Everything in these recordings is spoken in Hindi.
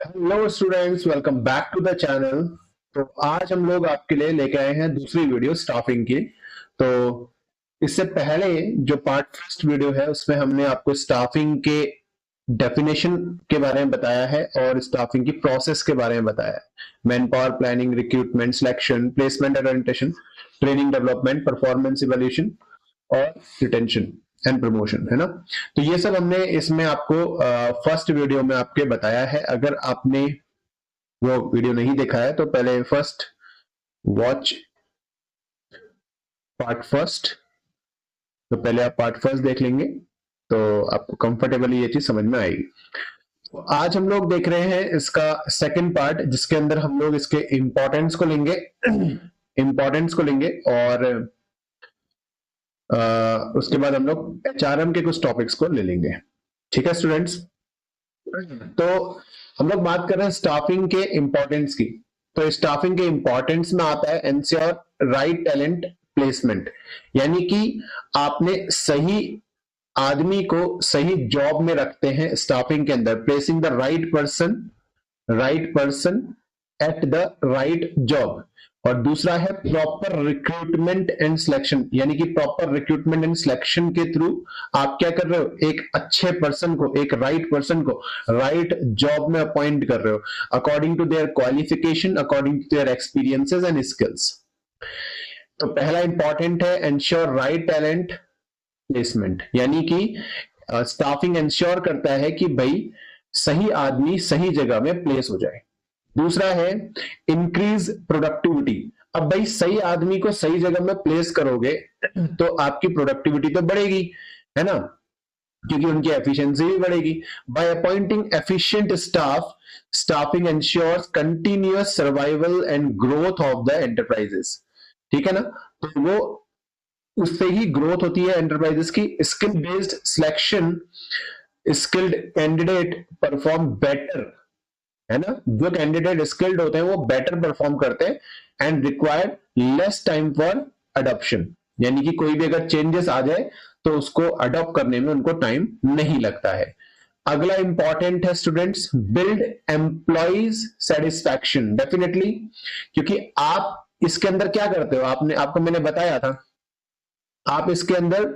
Hello students, welcome back to the channel. तो आज हम लोग आपके लिए लेके आए हैं दूसरी वीडियो स्टाफिंग की। तो इससे पहले जो पार्ट फर्स्ट वीडियो है उसमें हमने आपको स्टाफिंग के डेफिनेशन के बारे में बताया है और स्टाफिंग की प्रोसेस के बारे में बताया है। Man power planning, recruitment, selection, placement and orientation, training development, performance evaluation और रिटेंशन एंड प्रमोशन, है ना। तो ये सब हमने इसमें आपको फर्स्ट वीडियो में आपके बताया है। अगर आपने वो वीडियो नहीं देखा है तो पहले फर्स्ट वॉच पार्ट फर्स्ट, तो पहले आप पार्ट फर्स्ट देख लेंगे तो आपको कंफर्टेबली ये चीज समझ में आएगी। तो आज हम लोग देख रहे हैं इसका सेकंड पार्ट, जिसके अंदर हम लोग इसके इंपॉर्टेंस को लेंगे इंपॉर्टेंस को लेंगे और उसके बाद हम लोग एचआरएम के कुछ टॉपिक्स को ले लेंगे। ठीक है स्टूडेंट्स, तो हम लोग बात कर रहे हैं स्टाफिंग के इंपॉर्टेंस की। तो स्टाफिंग के इंपॉर्टेंस में आता है एंश्योर राइट टैलेंट प्लेसमेंट, यानी कि आपने सही आदमी को सही जॉब में रखते हैं स्टाफिंग के अंदर, placing the right person at the right job. और दूसरा है प्रॉपर रिक्रूटमेंट एंड सिलेक्शन, यानी कि प्रॉपर रिक्रूटमेंट एंड सिलेक्शन के थ्रू आप क्या कर रहे हो, एक अच्छे पर्सन को, एक राइट पर्सन को राइट जॉब में अपॉइंट कर रहे हो according to their qualification, according to their experiences and skills. तो पहला इंपॉर्टेंट है एंश्योर राइट टैलेंट प्लेसमेंट, यानी कि स्टाफिंग एंश्योर करता है कि भाई सही आदमी सही जगह में प्लेस हो जाए। दूसरा है इंक्रीज प्रोडक्टिविटी। अब भाई सही आदमी को सही जगह में प्लेस करोगे तो आपकी प्रोडक्टिविटी तो बढ़ेगी, है ना, क्योंकि उनकी एफिशिएंसी भी बढ़ेगी। By appointing efficient staff, staffing ensures continuous survival and growth of the enterprises. ठीक है ना, तो वो उससे ही ग्रोथ होती है एंटरप्राइजेस की। Skill based selection, skilled candidate perform better, है ना, जो कैंडिडेट स्किल्ड होते हैं वो बेटर परफॉर्म करते हैं and require less time for adoption, यानी कि कोई भी अगर चेंजेस आ जाए तो उसको अडॉप्ट करने में उनको टाइम नहीं लगता है। अगला इंपॉर्टेंट है students, build employees satisfaction. Definitely, क्योंकि आप इसके अंदर क्या करते हो, आपने आपको मैंने बताया था, आप इसके अंदर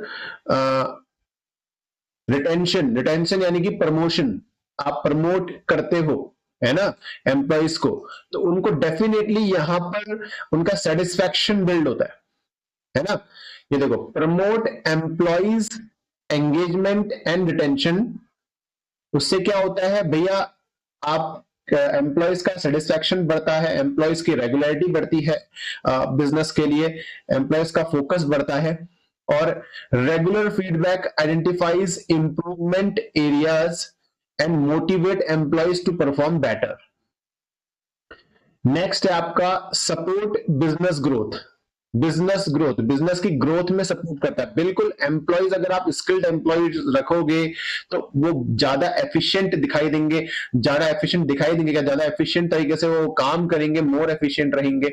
रिटेंशन, रिटेंशन यानी कि प्रमोशन, आप प्रमोट करते हो, है ना, एम्प्लॉइज को, तो उनको डेफिनेटली यहां पर उनका सेटिस्फैक्शन बिल्ड होता है ना। ये देखो, promote employees engagement and retention, उससे क्या होता है भैया, आप एम्प्लॉयज का सेटिस्फैक्शन बढ़ता है, एम्प्लॉयज की रेगुलरिटी बढ़ती है बिजनेस के लिए, एम्प्लॉयज का फोकस बढ़ता है और regular feedback identifies improvement areas and motivate employees to perform better. Next है आपका सपोर्ट बिजनेस ग्रोथ। बिजनेस की ग्रोथ में सपोर्ट करता है बिल्कुल। एम्प्लॉयज अगर आप स्किल्ड एम्प्लॉयज रखोगे तो वो ज्यादा एफिशिएंट दिखाई देंगे, ज्यादा एफिशिएंट तरीके से वो काम करेंगे, मोर एफिशिएंट रहेंगे,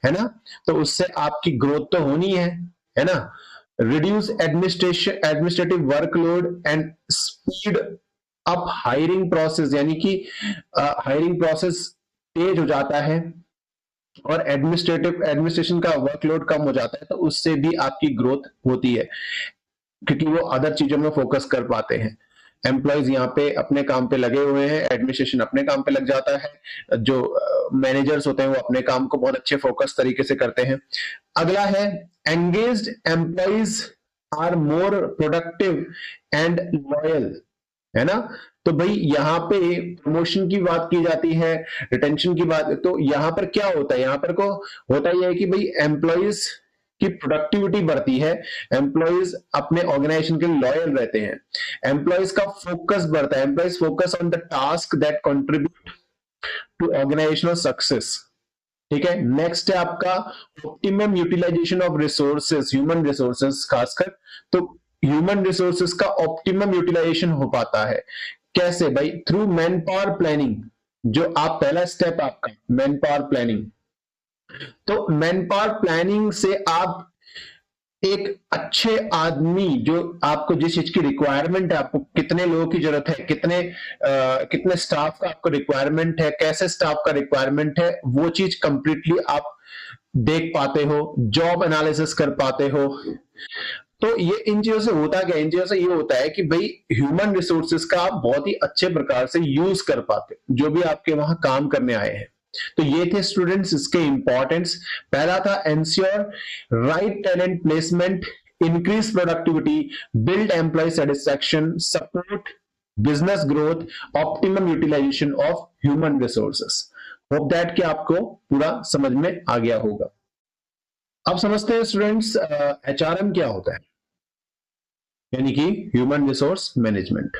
है ना। तो उससे आपकी ग्रोथ तो होनी है ना। Reduce administrative workload and speed up hiring process, यानी कि हायरिंग प्रोसेस तेज हो जाता है और एडमिनिस्ट्रेशन का वर्कलोड कम हो जाता है, तो उससे भी आपकी ग्रोथ होती है क्योंकि वो अदर चीजों में फोकस कर पाते हैं। एम्प्लॉयज यहाँ पे अपने काम पे लगे हुए हैं, एडमिनिस्ट्रेशन अपने काम पे लग जाता है, जो मैनेजर्स होते हैं वो अपने काम को बहुत अच्छे फोकस तरीके से करते हैं। अगला है engaged employees are more productive and loyal, है ना। तो भाई यहाँ पे प्रमोशन की बात की जाती है, रिटेंशन की बात, तो यहाँ पर क्या होता है, यहाँ पर को होता ही है कि भाई एम्प्लॉयज की प्रोडक्टिविटी बढ़ती है, एम्प्लॉयज अपने ऑर्गेनाइजेशन के लॉयल रहते हैं, एम्प्लॉयज का फोकस बढ़ता है, employees focus on the task that contribute to organisational success. ठीक है, नेक्स्ट है आपका optimum utilisation of resources, human resources खासकर। तो ह्यूमन रिसोर्सेज का ऑप्टिमम यूटिलाइजेशन हो पाता है कैसे भाई, थ्रू मैन पावर प्लानिंग। जो आप पहला स्टेप आपका मैन पावर प्लानिंग, तो मैन पावर प्लानिंग से आप एक अच्छे आदमी, जो आपको जिस चीज की रिक्वायरमेंट है, आपको कितने लोगों की जरूरत है, कितने स्टाफ का आपको रिक्वायरमेंट है, कैसे स्टाफ का रिक्वायरमेंट है, वो चीज कंप्लीटली आप देख पाते हो, जॉब एनालिसिस कर पाते हो। तो ये इन चीजों से होता क्या, इन चीजों से ये होता है कि भाई ह्यूमन रिसोर्सेज का आप बहुत ही अच्छे प्रकार से यूज कर पाते हो, जो भी आपके वहां काम करने आए हैं। तो ये थे स्टूडेंट्स इसके इंपॉर्टेंस। पहला था ensure right talent placement, increase productivity, build employee satisfaction, support business growth, optimum utilisation of human resources. Hope that कि आपको पूरा समझ में आ गया होगा। अब समझते हैं स्टूडेंट्स एचआरएम क्या होता है, यानी कि ह्यूमन रिसोर्स मैनेजमेंट।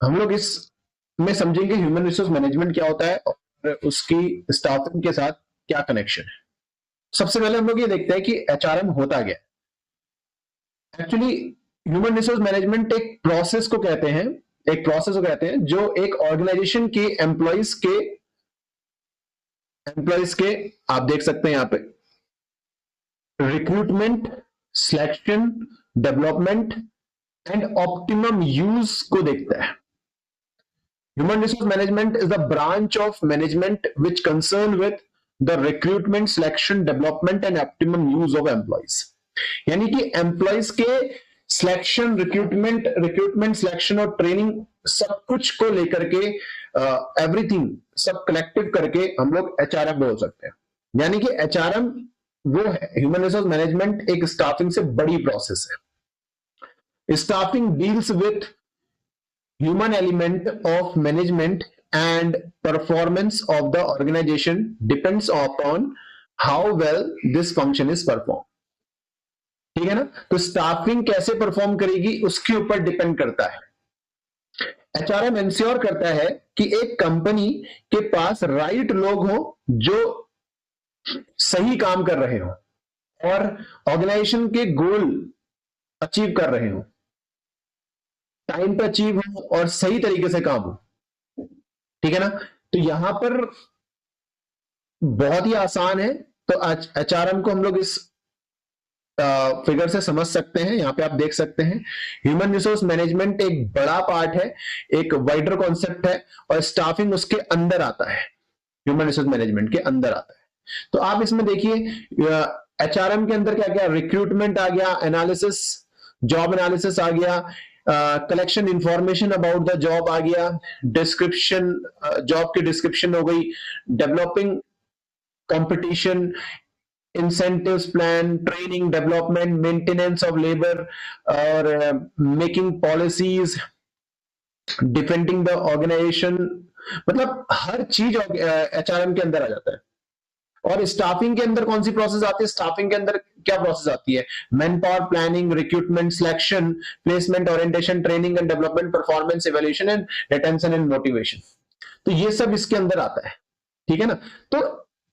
हम लोग इस में समझेंगे ह्यूमन रिसोर्स मैनेजमेंट क्या होता है और उसकी स्टाफिंग के साथ क्या कनेक्शन है। सबसे पहले हम लोग ये देखते हैं कि एचआरएम होता क्या है। एक्चुअली ह्यूमन रिसोर्स मैनेजमेंट एक प्रोसेस को कहते हैं, जो एक ऑर्गेनाइजेशन के एम्प्लॉयज के आप देख सकते हैं यहां पे recruitment, selection, development and optimum use को देखता है। Human resource management is the branch of management which concern with the recruitment, selection, development and optimum use of employees. यानी कि एम्प्लॉयज के रिक्रूटमेंट सिलेक्शन और ट्रेनिंग सब कुछ को लेकर के एवरीथिंग सब कलेक्टिव करके हम लोग एचआरएम बोल सकते हैं। यानी कि एचआरएम वो है, ह्यूमन रिसोर्स मैनेजमेंट एक स्टाफिंग से बड़ी प्रोसेस है। Staffing deals with human element of management and performance of the organization depends upon how well this function is performed। ठीक है ना, तो स्टाफिंग कैसे परफॉर्म करेगी उसके ऊपर डिपेंड करता है। एचआरएम इंश्योर करता है कि एक कंपनी के पास राइट लोग हो जो सही काम कर रहे हो और ऑर्गेनाइजेशन के गोल अचीव कर रहे हो, टाइम पे अचीव हो और सही तरीके से काम हो। ठीक है ना, तो यहां पर बहुत ही आसान है। तो एचआरएम को हम लोग इस फिगर से समझ सकते हैं। यहां पे आप देख सकते हैं ह्यूमन रिसोर्स मैनेजमेंट एक बड़ा पार्ट है, एक वाइडर कॉन्सेप्ट है और स्टाफिंग उसके अंदर आता है, ह्यूमन रिसोर्स मैनेजमेंट के अंदर आता है। तो आप इसमें देखिए एचआरएम के अंदर क्या क्या, रिक्रूटमेंट आ गया, एनालिसिस, जॉब एनालिसिस आ गया, collection information about the job आ गया, डिस्क्रिप्शन, जॉब की डिस्क्रिप्शन हो गई, developing competition, incentives plan, training, development, maintenance of labour और making policies, defending the organisation. मतलब हर चीज एचआरएम के अंदर आ जाता है। और स्टाफिंग के अंदर कौन सी प्रोसेस आती है, स्टाफिंग के अंदर क्या प्रोसेस आती है, man power planning, recruitment, selection, placement, orientation, training and development, performance evaluation and retention and motivation. तो ये सब इसके अंदर आता है। ठीक है ना, तो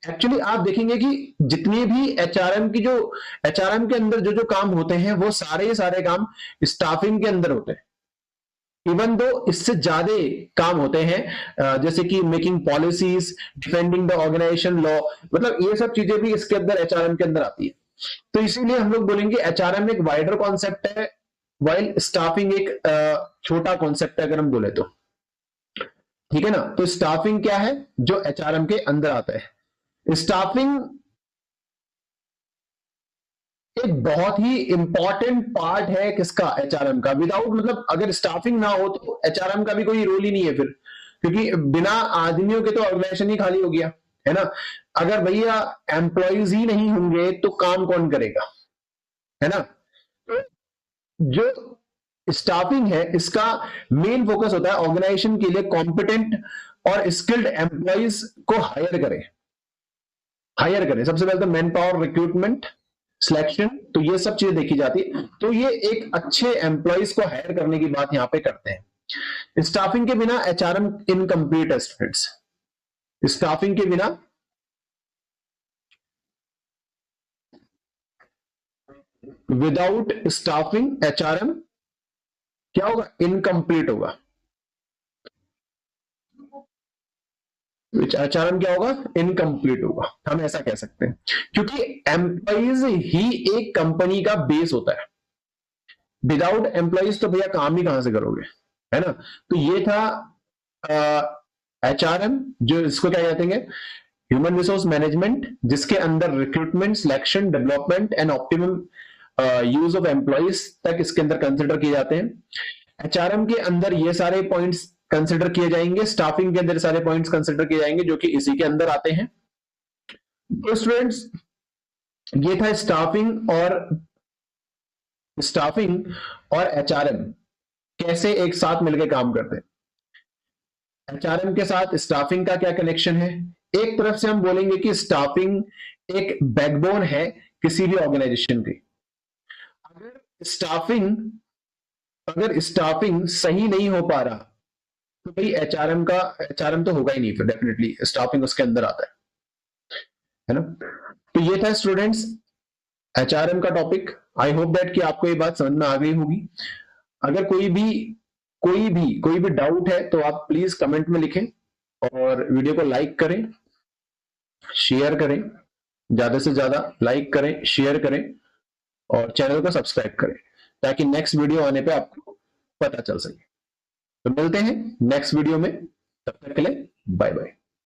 एक्चुअली आप देखेंगे कि जितनी भी एचआरएम के अंदर जो जो काम होते हैं वो सारे काम स्टाफिंग के अंदर होते हैं। इवन दो इससे ज्यादा काम होते हैं, जैसे कि making policies, defending the organisation law, मतलब ये सब चीजें भी इसके अंदर एचआरएम के अंदर आती है। तो इसीलिए हम लोग बोलेंगे एचआरएम एक वाइडर कॉन्सेप्ट है, वाइल स्टाफिंग एक छोटा कॉन्सेप्ट है अगर हम बोले तो। ठीक है ना, तो स्टाफिंग क्या है जो एचआरएम के अंदर आता है। स्टाफिंग एक बहुत ही इंपॉर्टेंट पार्ट है किसका, एचआरएम का। विदाउट मतलब अगर स्टाफिंग ना हो तो एचआरएम का भी कोई रोल ही नहीं है फिर, क्योंकि बिना आदमियों के तो ऑर्गेनाइजेशन ही खाली हो गया है ना। अगर भैया एम्प्लॉयज ही नहीं होंगे तो काम कौन करेगा, है ना। तो जो स्टाफिंग है इसका मेन फोकस होता है ऑर्गेनाइजेशन के लिए कॉम्पिटेंट और स्किल्ड एम्प्लॉयज को हायर करें। सबसे पहले तो मैन पावर, रिक्रूटमेंट, सिलेक्शन, तो ये सब चीजें देखी जाती है। तो ये एक अच्छे एम्प्लॉयज को हायर करने की बात यहां पे करते हैं। स्टाफिंग के बिना एचआरएम इनकम्प्लीट है स्टूडेंट्स। स्टाफिंग के बिना विदाउट स्टाफिंग एचआरएम क्या होगा, इनकम्प्लीट होगा। एचआरएम क्या होगा, इनकम्प्लीट होगा, हम ऐसा कह सकते हैं, क्योंकि एम्प्लॉइज ही एक कंपनी का बेस होता है। विदाउट एम्प्लॉइज तो भैया काम ही कहां से करोगे, है ना। तो ये था एचआरएम, जो इसको क्या कहते हैं, ह्यूमन रिसोर्स मैनेजमेंट, जिसके अंदर recruitment, selection, development and optimum use of employees तक इसके अंदर कंसिडर किए जाते हैं। एचआरएम के अंदर ये सारे पॉइंट्स कंसिडर किए जाएंगे, स्टाफिंग के अंदर सारे पॉइंट्स कंसिडर किए जाएंगे जो कि इसी के अंदर आते हैं। तो स्टूडेंट्स, ये था स्टाफिंग और एचआरएम कैसे एक साथ मिलकर काम करते हैं। एचआरएम के साथ स्टाफिंग का क्या कनेक्शन है। एक तरफ से हम बोलेंगे कि स्टाफिंग एक बैकबोन है किसी भी ऑर्गेनाइजेशन की। अगर स्टाफिंग सही नहीं हो पा रहा तो भाई एचआरएम तो होगा ही नहीं, फिर डेफिनेटली स्टाफिंग उसके अंदर आता है ना। तो ये था स्टूडेंट्स एचआरएम का टॉपिक। आई होप दैट कि आपको ये बात समझ में आ गई होगी। अगर कोई भी डाउट है तो आप प्लीज कमेंट में लिखें, और वीडियो को लाइक करें, शेयर करें, ज्यादा से ज्यादा लाइक करें, शेयर करें, और चैनल को सब्सक्राइब करें, ताकि नेक्स्ट वीडियो आने पे आपको पता चल सके। तो मिलते हैं नेक्स्ट वीडियो में, तब तक के लिए बाय बाय।